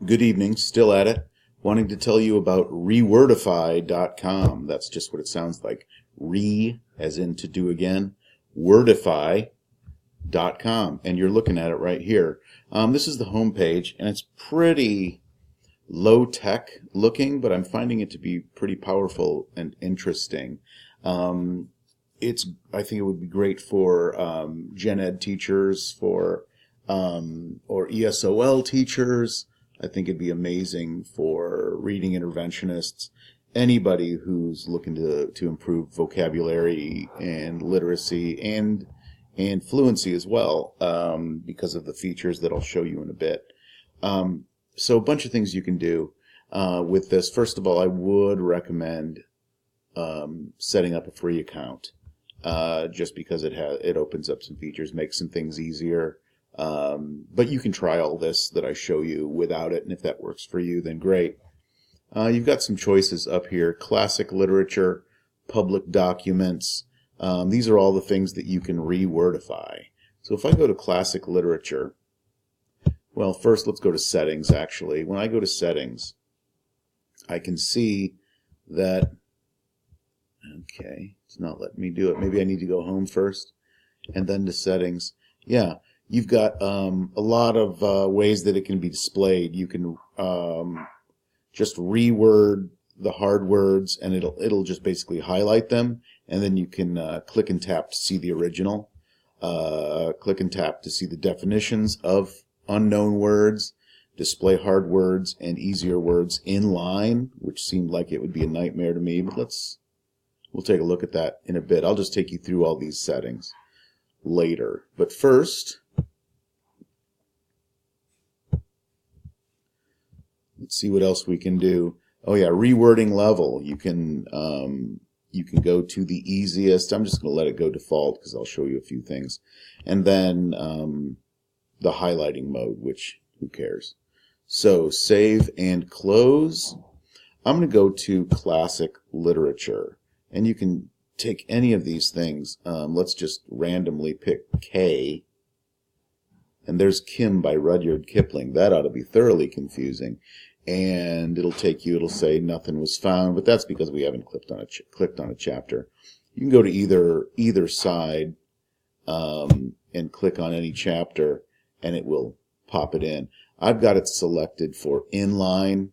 Good evening, still at it. Wanting to tell you about rewordify.com. That's just what it sounds like. Re, as in to do again, wordify.com. And you're looking at it right here. This is the home page, and it's pretty low-tech looking, but I'm finding it to be pretty powerful and interesting. I think it would be great for gen ed teachers, or ESOL teachers. I think it'd be amazing for reading interventionists, anybody who's looking to improve vocabulary and literacy and fluency as well, because of the features that I'll show you in a bit. So a bunch of things you can do with this. First of all, I would recommend setting up a free account, just because it opens up some features, makes some things easier. But you can try all this that I show you without it, and if that works for you, then great. You've got some choices up here: classic literature, public documents. These are all the things that you can rewordify. So if I go to classic literature, well, first let's go to settings, actually. When I go to settings, I can see that, okay, it's not letting me do it. Maybe I need to go home first and then to settings. Yeah. You've got a lot of ways that it can be displayed. You can just reword the hard words, and it'll just basically highlight them, and then you can click and tap to see the original. Click and tap to see the definitions of unknown words, display hard words and easier words in line, which seemed like it would be a nightmare to me, but we'll take a look at that in a bit. I'll just take you through all these settings later. But first, let's see what else we can do. Oh yeah, rewording level. You can go to the easiest. I'm just going to let it go default because I'll show you a few things. And then the highlighting mode, which who cares. So save and close. I'm going to go to classic literature, and you can take any of these things. Let's just randomly pick K. And there's Kim by Rudyard Kipling. That ought to be thoroughly confusing. And it'll say nothing was found, but that's because we haven't clicked on a chapter. You can go to either side and click on any chapter, and it will pop it in. I've got it selected for inline,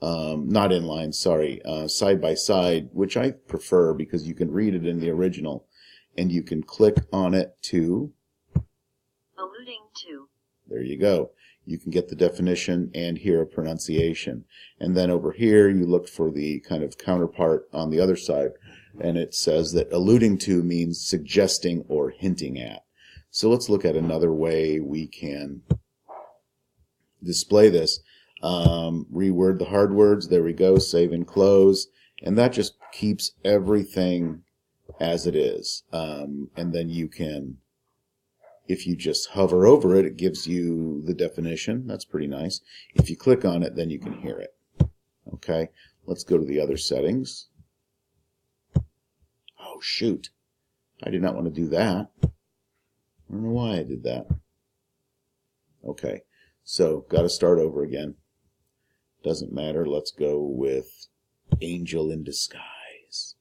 not inline, sorry, side by side, which I prefer because you can read it in the original, and you can click on it to alluding to. There you go. You can get the definition and hear a pronunciation. And then over here, you look for the kind of counterpart on the other side, and it says that alluding to means suggesting or hinting at. So let's look at another way we can display this. Reword the hard words. There we go. Save and close. And that just keeps everything as it is. And then you can, if you just hover over it, it gives you the definition. That's pretty nice. If you click on it, then you can hear it. Okay, let's go to the other settings. Oh, shoot. I did not want to do that. I don't know why I did that. Okay, so got to start over again. Doesn't matter. Let's go with Angel in Disguise.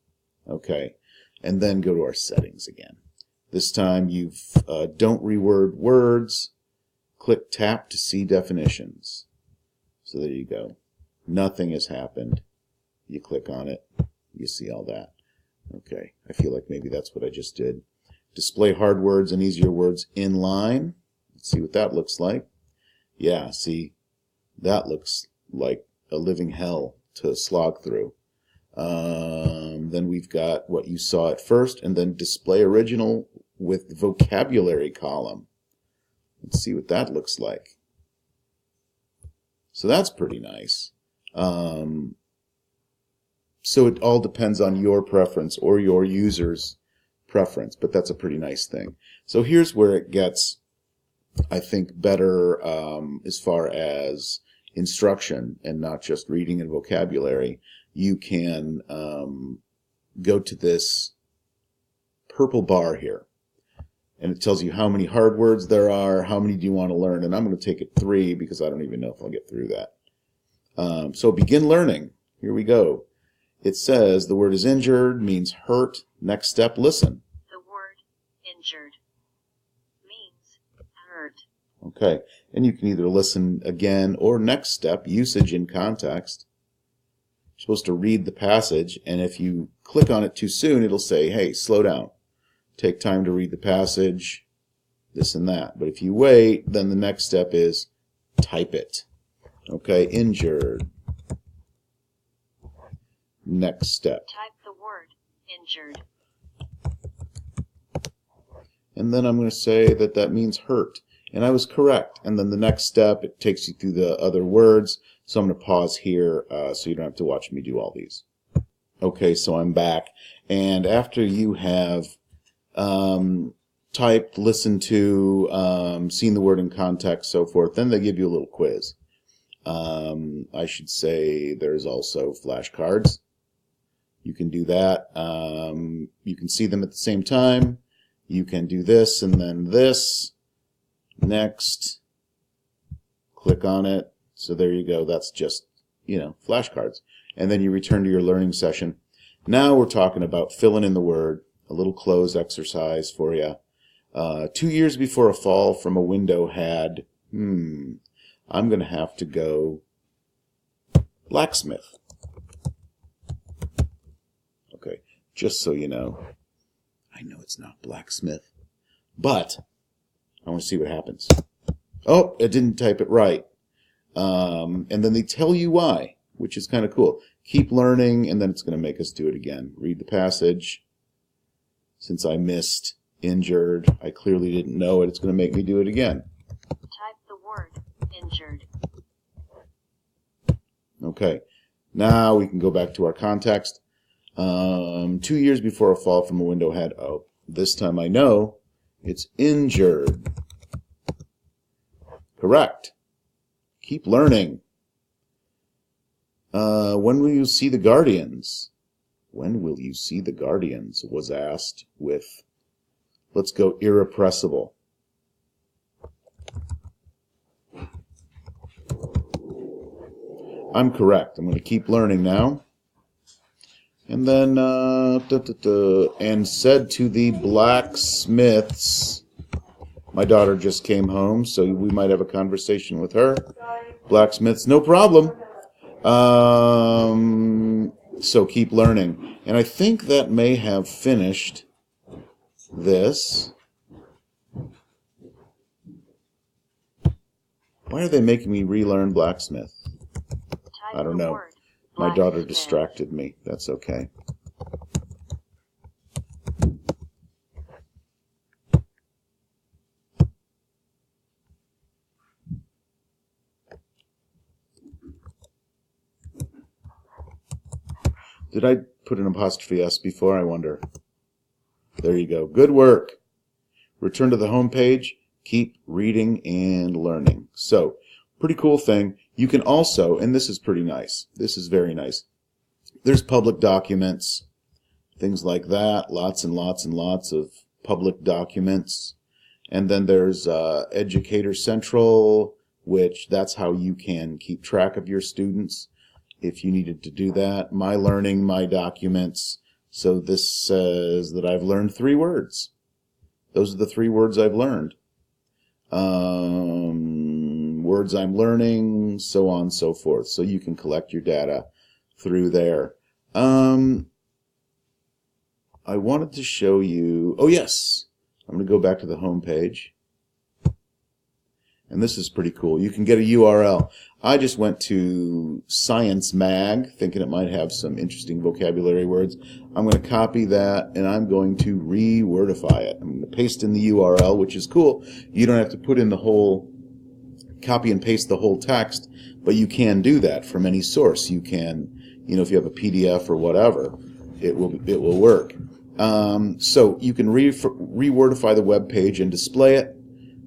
Okay, and then go to our settings again. This time you don't reword words. Click tap to see definitions. So there you go. Nothing has happened. You click on it. You see all that. Okay. I feel like maybe that's what I just did. Display hard words and easier words in line. Let's see what that looks like. Yeah, see, that looks like a living hell to slog through. Then we've got what you saw at first, and then display original with the vocabulary column. Let's see what that looks like. So that's pretty nice. So it all depends on your preference or your user's preference, but that's a pretty nice thing. So here's where it gets, I think, better as far as instruction and not just reading and vocabulary. You can go to this purple bar here, and it tells you how many hard words there are, how many do you want to learn, and I'm going to take it 3 because I don't even know if I'll get through that. So begin learning. Here we go. It says the word is injured, means hurt. Next step, listen. The word injured means hurt. Okay, and you can either listen again or next step, usage in context. You're supposed to read the passage, and if you click on it too soon, it'll say, hey, slow down. Take time to read the passage, this and that. But if you wait, then the next step is type it. Okay, injured. Next step. Type the word injured. And then I'm going to say that that means hurt. And I was correct. And then the next step, it takes you through the other words. So I'm going to pause here so you don't have to watch me do all these. Okay, so I'm back. And after you have typed, listened to, seen the word in context, so forth, then they give you a little quiz. I should say there's also flashcards. You can do that. You can see them at the same time. You can do this and then this. Next. Click on it. So there you go. That's just, flashcards. And then you return to your learning session. Now we're talking about filling in the word. A little close exercise for you. 2 years before a fall from a window had, I'm going to have to go blacksmith. Okay, just so you know, I know it's not blacksmith, but I want to see what happens. Oh, I didn't type it right. And then they tell you why, which is kind of cool. Keep learning, and then it's going to make us do it again. Read the passage. Since I missed injured, I clearly didn't know it. It's going to make me do it again. Type the word injured. Okay, now we can go back to our context. 2 years before a fall from a window had, this time I know it's injured. Correct. Keep learning. When will you see the Guardians? When will you see the Guardians? Was asked with, let's go irrepressible. I'm correct. I'm going to keep learning now. And then, and said to the blacksmiths, my daughter just came home, so we might have a conversation with her. Blacksmiths, no problem. So keep learning. And I think that may have finished this. Why are they making me relearn blacksmith? I don't know. My daughter distracted me. That's okay. Did I put an apostrophe S before? I wonder. There you go. Good work. Return to the home page. Keep reading and learning. So, pretty cool thing. You can also, and this is pretty nice. This is very nice. There's public documents, things like that. Lots and lots and lots of public documents. And then there's Educator Central, which that's how you can keep track of your students if you needed to do that. My Learning, My Documents. So this says that I've learned 3 words. Those are the 3 words I've learned. Words I'm learning, so on and so forth. So you can collect your data through there. I wanted to show you, oh yes, I'm going to go back to the home page. And this is pretty cool. You can get a URL. I just went to Science Mag, thinking it might have some interesting vocabulary words. I'm going to copy that, and I'm going to rewordify it. I'm going to paste in the URL, which is cool. You don't have to put in the whole, copy and paste the whole text, but you can do that from any source. You can, if you have a PDF or whatever, it will work. So you can rewordify the web page and display it,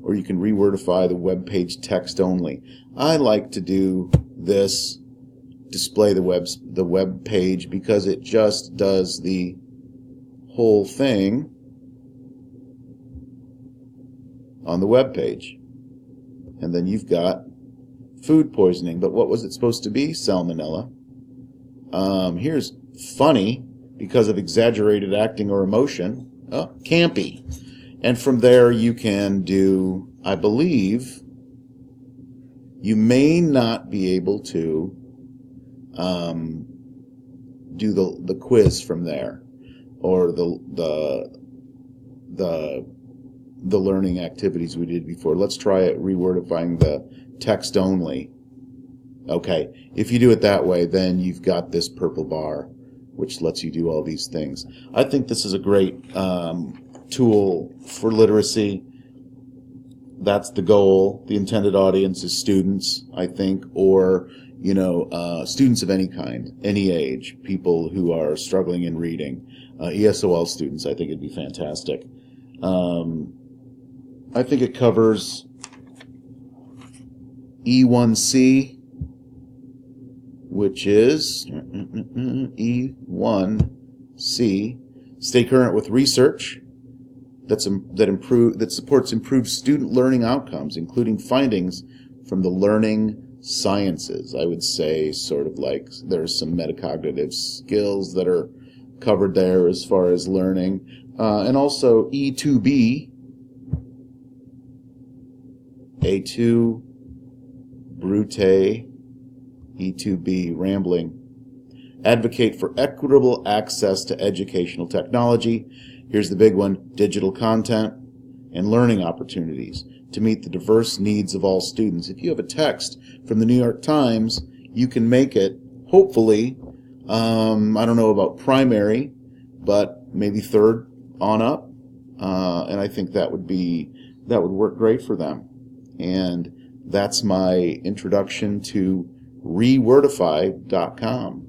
or you can rewordify the web page text only. I like to do this, display the web page, because it just does the whole thing. on the web page. And then you've got food poisoning. But what was it supposed to be? Salmonella. Here's funny because of exaggerated acting or emotion. Oh, campy. And from there you can do, I believe, you may not be able to do the quiz from there, or the learning activities we did before. Let's try it, rewordifying the text only. Okay, if you do it that way, then you've got this purple bar, which lets you do all these things. I think this is a great tool for literacy. That's the goal. The intended audience is students, I think, or students of any kind, any age, people who are struggling in reading. ESOL students, I think it'd be fantastic. I think it covers E1C, which is E1C. Stay current with research that supports improved student learning outcomes, including findings from the learning sciences. I would say sort of like there's some metacognitive skills that are covered there as far as learning. And also E2B, A2, Brute, E2B, rambling. Advocate for equitable access to educational technology. Here's the big one: digital content and learning opportunities to meet the diverse needs of all students. If you have a text from the New York Times, you can make it, hopefully, I don't know about primary, but maybe third on up. And I think that would work great for them. And that's my introduction to rewordify.com.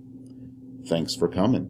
Thanks for coming.